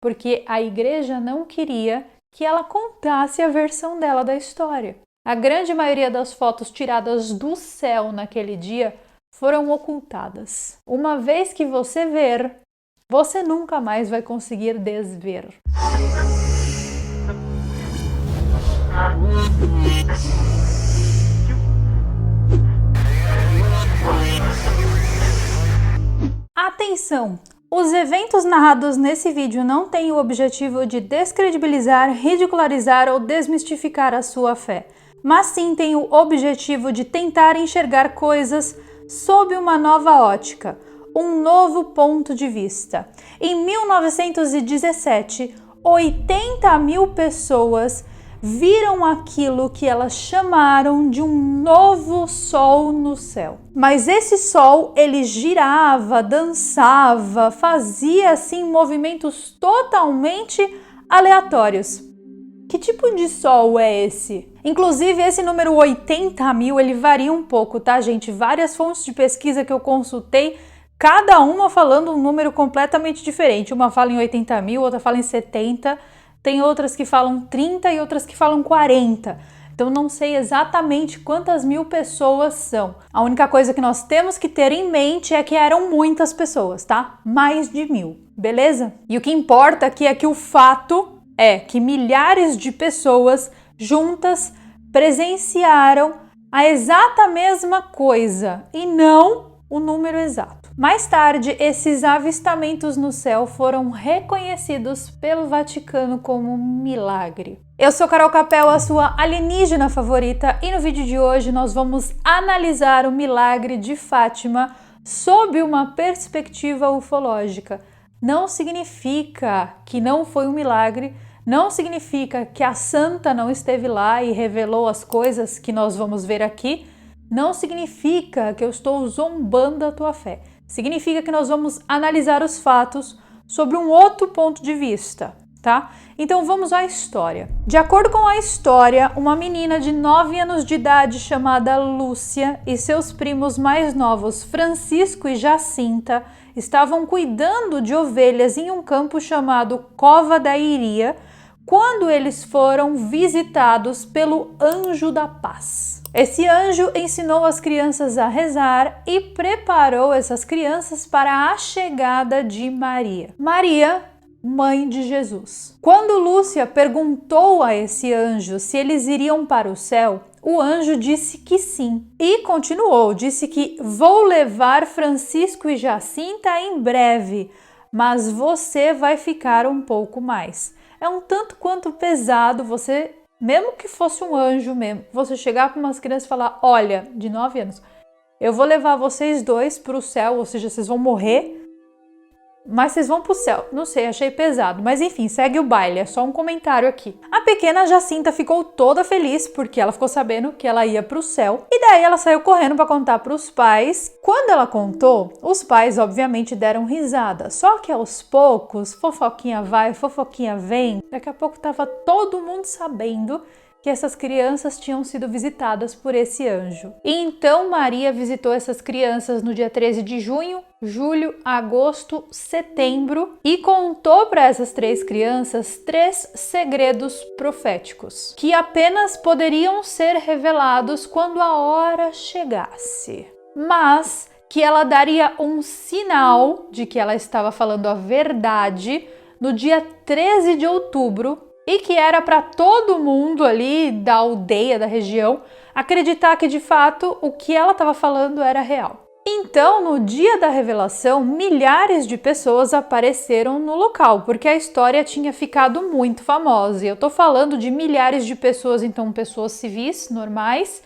porque a igreja não queria que ela contasse a versão dela da história. A grande maioria das fotos tiradas do céu naquele dia foram ocultadas. Uma vez que você ver, você nunca mais vai conseguir desver. Atenção! Os eventos narrados nesse vídeo não têm o objetivo de descredibilizar, ridicularizar ou desmistificar a sua fé, mas sim tem o objetivo de tentar enxergar coisas sob uma nova ótica, um novo ponto de vista. Em 1917, 80 mil pessoas viram aquilo que elas chamaram de um novo sol no céu. Mas esse sol, ele girava, dançava, fazia assim movimentos totalmente aleatórios. Que tipo de sol é esse? Inclusive, esse número 80 mil, ele varia um pouco, tá, gente? Várias fontes de pesquisa que eu consultei, cada uma falando um número completamente diferente. Uma fala em 80 mil, outra fala em 70, tem outras que falam 30 e outras que falam 40. Então, não sei exatamente quantas mil pessoas são. A única coisa que nós temos que ter em mente é que eram muitas pessoas, tá? Mais de 1000, beleza? E o que importa aqui é que o fato é que milhares de pessoas juntas presenciaram a exata mesma coisa e não o número exato. Mais tarde, esses avistamentos no céu foram reconhecidos pelo Vaticano como um milagre. Eu sou Carol Capel, a sua alienígena favorita, e no vídeo de hoje nós vamos analisar o milagre de Fátima sob uma perspectiva ufológica. Não significa que não foi um milagre, não significa que a santa não esteve lá e revelou as coisas que nós vamos ver aqui, não significa que eu estou zombando da tua fé. Significa que nós vamos analisar os fatos sobre um outro ponto de vista, tá? Então vamos à história. De acordo com a história, uma menina de 9 anos de idade chamada Lúcia e seus primos mais novos, Francisco e Jacinta, estavam cuidando de ovelhas em um campo chamado Cova da Iria, quando eles foram visitados pelo Anjo da Paz. Esse anjo ensinou as crianças a rezar e preparou essas crianças para a chegada de Maria. Maria, mãe de Jesus. Quando Lúcia perguntou a esse anjo se eles iriam para o céu, o anjo disse que sim. E continuou, disse que vou levar Francisco e Jacinta em breve, mas você vai ficar um pouco mais. É um tanto quanto pesado você, mesmo que fosse um anjo mesmo, você chegar para umas crianças e falar, olha, de 9 anos, eu vou levar vocês dois para o céu, ou seja, vocês vão morrer, mas vocês vão pro céu. Não sei, achei pesado. Mas enfim, segue o baile, é só um comentário aqui. A pequena Jacinta ficou toda feliz porque ela ficou sabendo que ela ia pro céu. E daí ela saiu correndo para contar pros pais. Quando ela contou, os pais obviamente deram risada. Só que aos poucos, fofoquinha vai, fofoquinha vem. Daqui a pouco tava todo mundo sabendo que essas crianças tinham sido visitadas por esse anjo. E então Maria visitou essas crianças no dia 13 de junho, julho, agosto, setembro e contou para essas 3 crianças 3 segredos proféticos que apenas poderiam ser revelados quando a hora chegasse. Mas que ela daria um sinal de que ela estava falando a verdade no dia 13 de outubro, e que era para todo mundo ali da aldeia, da região, acreditar que de fato o que ela estava falando era real. Então, no dia da revelação, milhares de pessoas apareceram no local, porque a história tinha ficado muito famosa. E eu tô falando de milhares de pessoas, então pessoas civis, normais.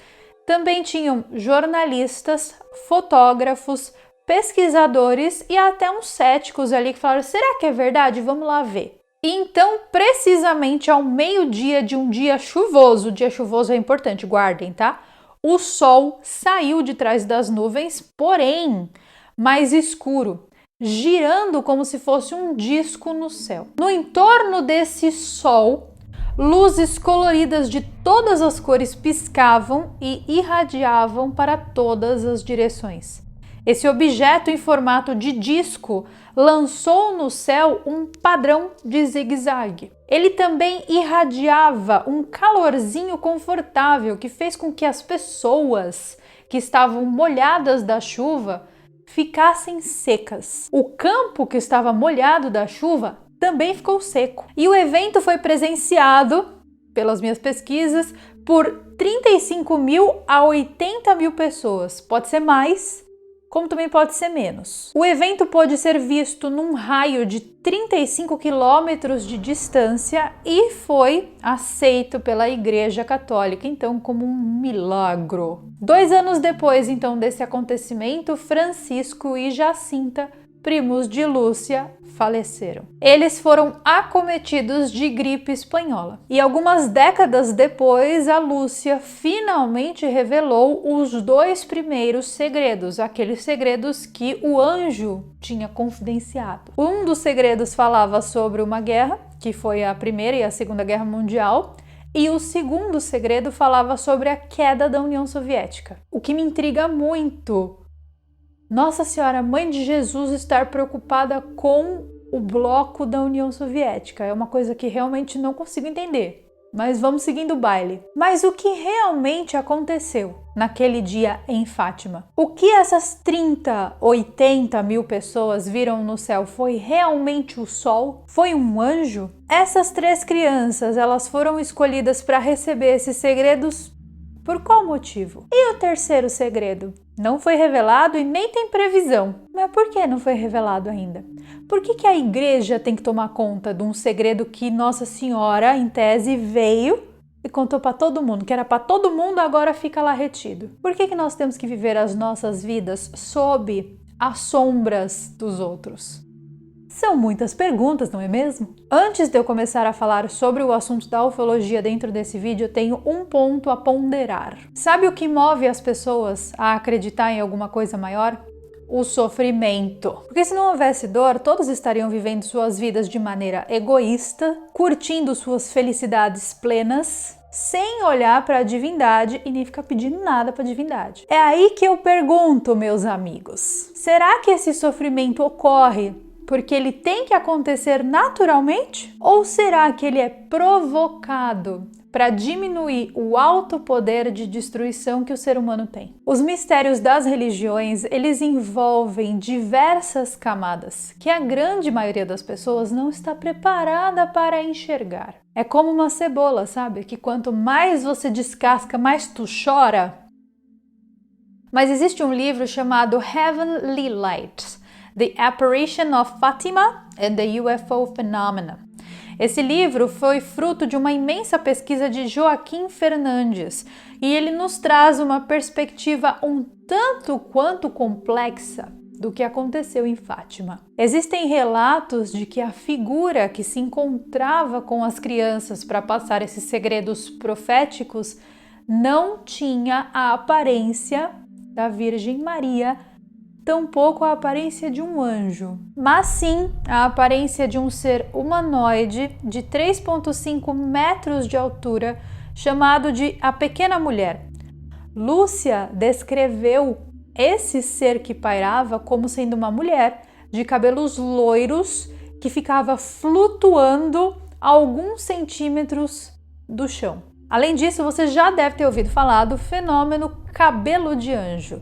Também tinham jornalistas, fotógrafos, pesquisadores e até uns céticos ali que falaram, será que é verdade? Vamos lá ver. Então, precisamente ao meio-dia de um dia chuvoso é importante, guardem, tá? O sol saiu de trás das nuvens, porém mais escuro, girando como se fosse um disco no céu. No entorno desse sol, luzes coloridas de todas as cores piscavam e irradiavam para todas as direções. Esse objeto em formato de disco lançou no céu um padrão de zigue-zague. Ele também irradiava um calorzinho confortável que fez com que as pessoas que estavam molhadas da chuva ficassem secas. O campo que estava molhado da chuva também ficou seco. E o evento foi presenciado, pelas minhas pesquisas, por 35 mil a 80 mil pessoas. Pode ser mais, como também pode ser menos. O evento pôde ser visto num raio de 35 quilômetros de distância e foi aceito pela Igreja Católica, então, como um milagro. 2 anos depois, então, desse acontecimento, Francisco e Jacinta, primos de Lúcia, faleceram. Eles foram acometidos de gripe espanhola. E algumas décadas depois, a Lúcia finalmente revelou os 2 primeiros segredos, aqueles segredos que o anjo tinha confidenciado. Um dos segredos falava sobre uma guerra, que foi a Primeira e a Segunda Guerra Mundial, e o segundo segredo falava sobre a queda da União Soviética. O que me intriga muito, Nossa Senhora, Mãe de Jesus, estar preocupada com o bloco da União Soviética. É uma coisa que realmente não consigo entender. Mas vamos seguindo o baile. Mas o que realmente aconteceu naquele dia em Fátima? O que essas 30, 80 mil pessoas viram no céu foi realmente o sol? Foi um anjo? Essas 3 crianças, elas foram escolhidas para receber esses segredos por qual motivo? E o terceiro segredo? Não foi revelado e nem tem previsão. Mas por que não foi revelado ainda? Por que a igreja tem que tomar conta de um segredo que Nossa Senhora, em tese, veio e contou para todo mundo, que era para todo mundo, agora fica lá retido? Por que nós temos que viver as nossas vidas sob as sombras dos outros? São muitas perguntas, não é mesmo? Antes de eu começar a falar sobre o assunto da ufologia dentro desse vídeo, eu tenho um ponto a ponderar. Sabe o que move as pessoas a acreditar em alguma coisa maior? O sofrimento. Porque se não houvesse dor, todos estariam vivendo suas vidas de maneira egoísta, curtindo suas felicidades plenas, sem olhar para a divindade e nem ficar pedindo nada para a divindade. É aí que eu pergunto, meus amigos, será que esse sofrimento ocorre porque ele tem que acontecer naturalmente? Ou será que ele é provocado para diminuir o alto poder de destruição que o ser humano tem? Os mistérios das religiões, eles envolvem diversas camadas que a grande maioria das pessoas não está preparada para enxergar. É como uma cebola, sabe? Que quanto mais você descasca, mais tu chora. Mas existe um livro chamado Heavenly Light, The Apparition of Fatima and the UFO Phenomena. Esse livro foi fruto de uma imensa pesquisa de Joaquim Fernandes e ele nos traz uma perspectiva um tanto quanto complexa do que aconteceu em Fátima. Existem relatos de que a figura que se encontrava com as crianças para passar esses segredos proféticos não tinha a aparência da Virgem Maria, tampouco a aparência de um anjo, mas sim a aparência de um ser humanoide de 3,5 metros de altura, chamado de a Pequena Mulher. Lúcia descreveu esse ser que pairava como sendo uma mulher de cabelos loiros que ficava flutuando a alguns centímetros do chão. Além disso, você já deve ter ouvido falar do fenômeno cabelo de anjo.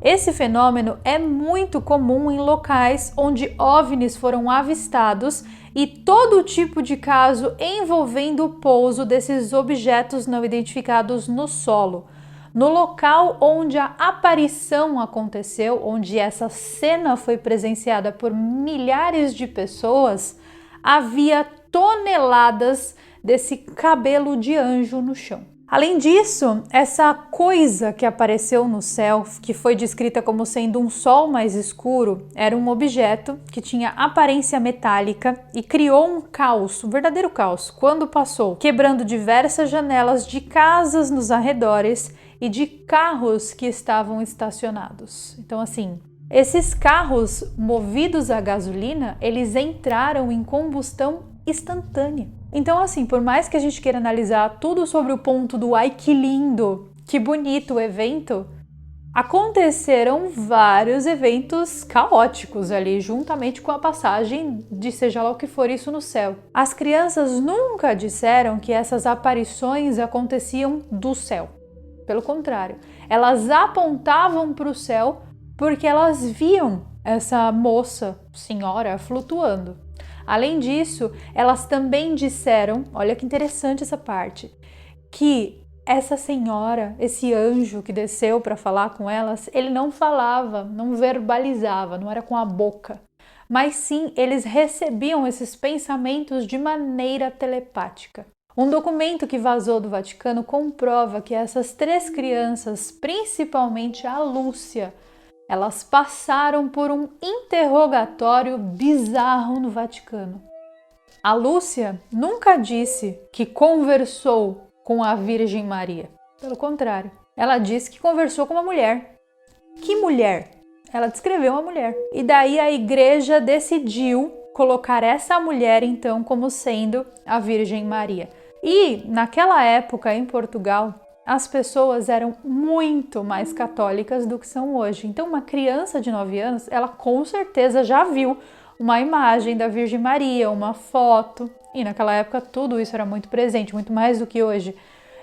Esse fenômeno é muito comum em locais onde OVNIs foram avistados e todo tipo de caso envolvendo o pouso desses objetos não identificados no solo. No local onde a aparição aconteceu, onde essa cena foi presenciada por milhares de pessoas, havia toneladas desse cabelo de anjo no chão. Além disso, essa coisa que apareceu no céu, que foi descrita como sendo um sol mais escuro, era um objeto que tinha aparência metálica e criou um caos, um verdadeiro caos, quando passou, quebrando diversas janelas de casas nos arredores e de carros que estavam estacionados. Então, assim, esses carros movidos a gasolina, eles entraram em combustão instantânea. Então, assim, por mais que a gente queira analisar tudo sobre o ponto do ai que lindo, que bonito o evento, Aconteceram vários eventos caóticos ali, juntamente com a passagem de seja lá o que for isso no céu. As crianças nunca disseram que essas aparições aconteciam do céu. Pelo contrário, elas apontavam para o céu porque elas viam essa moça, senhora, flutuando. Além disso, elas também disseram, olha que interessante essa parte, que essa senhora, esse anjo que desceu para falar com elas, ele não falava, não verbalizava, não era com a boca, mas sim eles recebiam esses pensamentos de maneira telepática. Um documento que vazou do Vaticano comprova que essas 3 crianças, principalmente a Lúcia, elas passaram por um interrogatório bizarro no Vaticano. A Lúcia nunca disse que conversou com a Virgem Maria. Pelo contrário, ela disse que conversou com uma mulher. Que mulher? Ela descreveu uma mulher. E daí a igreja decidiu colocar essa mulher então como sendo a Virgem Maria. E naquela época em Portugal, as pessoas eram muito mais católicas do que são hoje. Então uma criança de 9 anos, ela com certeza já viu uma imagem da Virgem Maria, uma foto. E naquela época tudo isso era muito presente, muito mais do que hoje.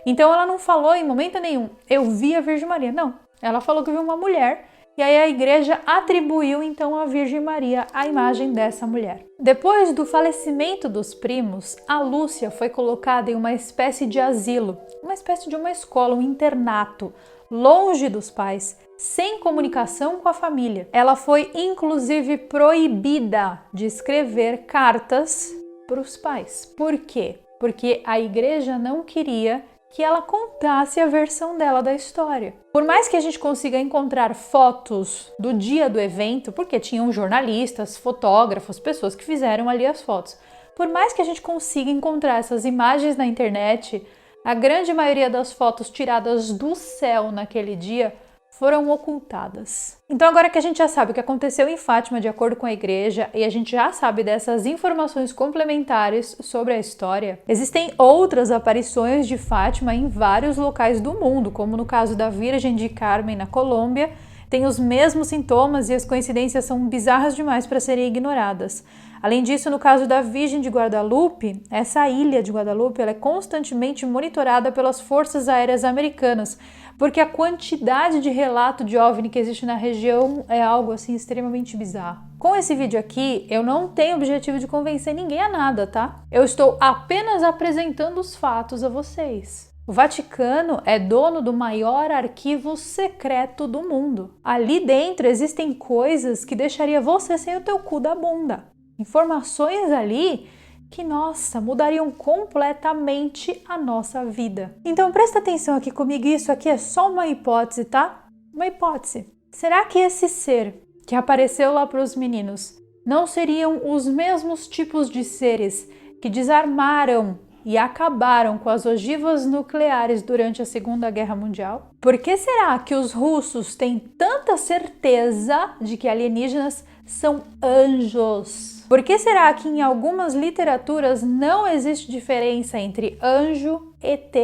Então ela não falou em momento nenhum, eu vi a Virgem Maria. Não, ela falou que viu uma mulher e aí a igreja atribuiu então à Virgem Maria a imagem dessa mulher. Depois do falecimento dos primos, a Lúcia foi colocada em uma espécie de asilo, uma espécie de uma escola, um internato, longe dos pais, sem comunicação com a família. Ela foi inclusive proibida de escrever cartas para os pais. Por quê? Porque a igreja não queria que ela contasse a versão dela da história. Por mais que a gente consiga encontrar fotos do dia do evento, porque tinham jornalistas, fotógrafos, pessoas que fizeram ali as fotos, por mais que a gente consiga encontrar essas imagens na internet, a grande maioria das fotos tiradas do céu naquele dia foram ocultadas. Então agora que a gente já sabe o que aconteceu em Fátima de acordo com a igreja e a gente já sabe dessas informações complementares sobre a história, existem outras aparições de Fátima em vários locais do mundo, como no caso da Virgem de Carmen na Colômbia, tem os mesmos sintomas e as coincidências são bizarras demais para serem ignoradas. Além disso, no caso da Virgem de Guadalupe, essa ilha de Guadalupe ela é constantemente monitorada pelas forças aéreas americanas, porque a quantidade de relato de OVNI que existe na região é algo assim extremamente bizarro. Com esse vídeo aqui, eu não tenho objetivo de convencer ninguém a nada, tá? Eu estou apenas apresentando os fatos a vocês. O Vaticano é dono do maior arquivo secreto do mundo. Ali dentro existem coisas que deixaria você sem o teu cu da bunda. Informações ali que, nossa, mudariam completamente a nossa vida. Então presta atenção aqui comigo, isso aqui é só uma hipótese, tá? Uma hipótese. Será que esse ser que apareceu lá para os meninos não seriam os mesmos tipos de seres que desarmaram e acabaram com as ogivas nucleares durante a Segunda Guerra Mundial? Por que será que os russos têm tanta certeza de que alienígenas são anjos? Por que será que em algumas literaturas não existe diferença entre anjo, ET,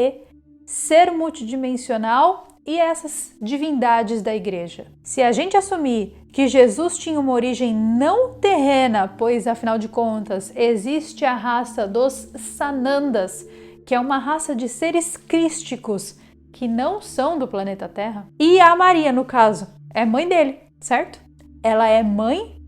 ser multidimensional e essas divindades da igreja? Se a gente assumir que Jesus tinha uma origem não terrena, pois afinal de contas existe a raça dos Sanandas, que é uma raça de seres crísticos que não são do planeta Terra, e a Maria, no caso, é mãe dele, certo? Ela é mãe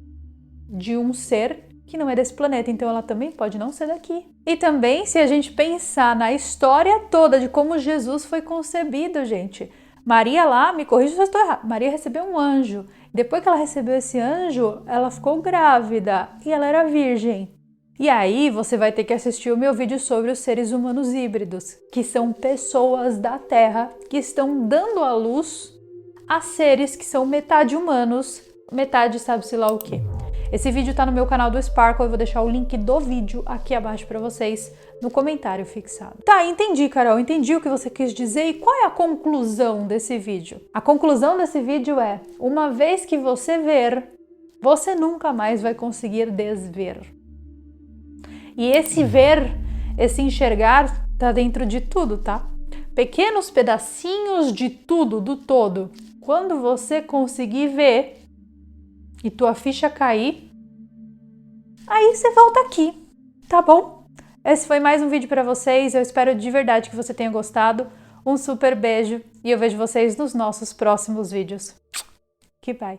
de um ser que não é desse planeta, então ela também pode não ser daqui. E também, se a gente pensar na história toda de como Jesus foi concebido, gente, Maria lá, me corrija se eu estou errado, Maria recebeu um anjo. Depois que ela recebeu esse anjo, ela ficou grávida e ela era virgem. E aí você vai ter que assistir o meu vídeo sobre os seres humanos híbridos, que são pessoas da Terra que estão dando à luz a seres que são metade humanos, metade sabe-se lá o quê. Esse vídeo tá no meu canal do Sparkle, eu vou deixar o link do vídeo aqui abaixo para vocês no comentário fixado. Tá, entendi, Carol, entendi o que você quis dizer e qual é a conclusão desse vídeo? A conclusão desse vídeo é, uma vez que você ver, você nunca mais vai conseguir desver. E esse ver, esse enxergar, tá dentro de tudo, tá? Pequenos pedacinhos de tudo, do todo, Quando você conseguir ver e tua ficha cair, aí você volta aqui, tá bom? Esse foi mais um vídeo para vocês, eu espero de verdade que você tenha gostado. Um super beijo e eu vejo vocês nos nossos próximos vídeos. Que bye!